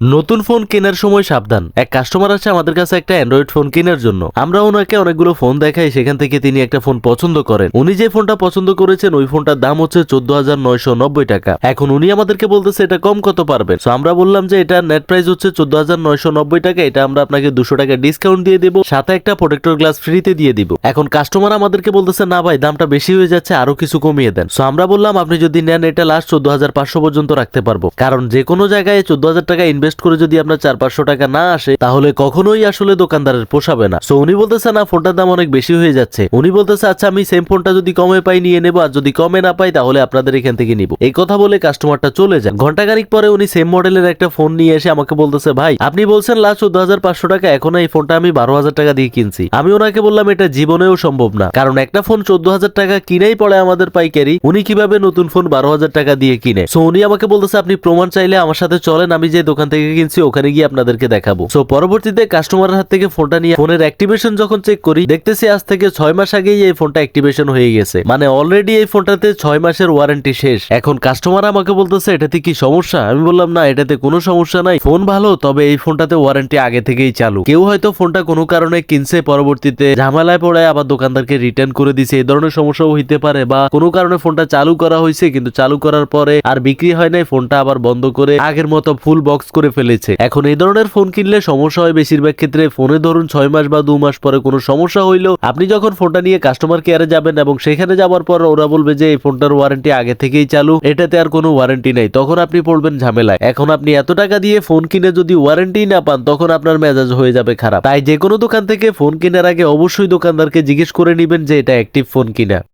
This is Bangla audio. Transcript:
নতুন ফোন কেনার সময় সাবধান। এক কাস্টমার আছে আমাদের কাছে একটা অ্যান্ড্রয়েড ফোন কেনার জন্য। আমরা ওনাকে অনেকগুলো ফোন দেখাই, সেখান থেকে তিনি একটা ফোন পছন্দ করেন। উনি যে ফোনটা পছন্দ করেছেন ওই ফোনটার দাম হচ্ছে 14,990 টাকা। এখন উনি আমাদেরকে বলতেছে এটা কম কত পারবেন। সো আমরা বললাম যে এটা নেট প্রাইস হচ্ছে 14,990 টাকা, এটা আমরা আপনাকে 200 টাকা ডিসকাউন্ট দিয়ে দেবো, সাথে একটা প্রোটেক্টর গ্লাস ফ্রিতে দিয়ে দিব। এখন কাস্টমার আমাদেরকে বলতেছে না ভাই দামটা বেশি হয়ে যাচ্ছে, আরো কিছু কমিয়ে দেন। সো আমরা বললাম আপনি যদি নেন এটা লাস্ট 14,500 পর্যন্ত রাখতে পারবো, কারণ যে কোনো জায়গায় 14,000 টাকা ইনভেস্ট করে যদি আপনার 400-500 টাকা না আসে তাহলে কখনোই আসলে দোকানদারের পোষাবে না। সো উনি বলতেছে না ফোনটার দাম অনেক বেশি হয়ে যাচ্ছে। উনি বলতেছে আচ্ছা আমি সেম ফোনটা যদি কমে পাই নিয়ে নেবো, আর যদি কমে না পাই তাহলে আপনাদের এখান থেকে নিবো। এই কথা বলে কাস্টমারটা চলে যায়। ঘন্টাখানিক পরে উনি সেম মডেলের একটা ফোন নিয়ে এসে আমাকে বলতেছে ভাই আপনি বলছেন লাস্ট 14,500 টাকা, এখন এই ফোনটা আমি 12,000 টাকা দিয়ে কিনছি। আমি ওনাকে বললাম এটা জীবনেও সম্ভব না, কারণ একটা ফোন 14,000 টাকা কিনেই পড়ে আমাদের পাইকারি, উনি কিভাবে নতুন ফোন 12,000 টাকা দিয়ে কিনে। সো উনি আমাকে বলতেছে আপনি প্রমাণ চাইলে আমার সাথে চলেন, আমি যে দোকান থেকে কিনছি ওখানে গিয়ে আপনাদেরকে দেখাবো। সো পরবর্তীতে কাস্টমারের হাত থেকে ফোনটা নিয়ে ফোনের অ্যাক্টিভেশন যখন চেক করি, দেখতেছি আজ থেকে 6 মাস আগেই এই ফোনটা অ্যাক্টিভেশন হয়ে গেছে, মানে অলরেডি এই ফোনটাতে 6 মাসের ওয়ারেন্টি শেষ। এখন কাস্টমার আমাকে বলতেছে এটাতে কি সমস্যা। আমি বললাম না এটাতে কোনো সমস্যা নাই, ফোন ভালো, তবে এই ফোনটাতে ওয়ারেন্টি আগে থেকেই চালু। কেউ হয়তো ফোনটা কোনো কারণে কিনছে, পরবর্তীতে ঝামেলায় পড়ে আবার দোকানদারকে রিটার্ন করে দিছে, এই ধরনের সমস্যাও হইতে পারে, বা কোনো কারণে ফোনটা চালু করা হয়েছে কিন্তু চালু করার পরে আর বিক্রি হয় নাই, ফোনটা আবার বন্ধ করে আগের মতো ফুল বক্স করে ফেলেছে। এখন এই ধরনের ফোন কিনলে সমস্যা হয় বেশিরভাগ ক্ষেত্রে ফোনে ধরুন 6 মাস বা 2 মাস পরে কোনো সমস্যা হইলো, আপনি যখন ফোনটা নিয়ে কাস্টমার কেয়ারে যাবেন এবং সেখানে যাওয়ার পর ওরা বলবে যে এই ফোনটার ওয়ারেন্টি আগে থেকেই চালু, এটাতে আর কোনো ওয়ারেন্টি নাই, তখন আপনি পড়বেন ঝামেলায়। এখন আপনি এত টাকা দিয়ে ফোন কিনে যদি ওয়ারেন্টি না পান তখন আপনার মেজাজ হয়ে যাবে খারাপ। তাই যে কোনো দোকান থেকে ফোন কেনার আগে অবশ্যই দোকানদারকে জিজ্ঞেস করে নেবেন যে এটা অ্যাক্টিভ ফোন কিনা।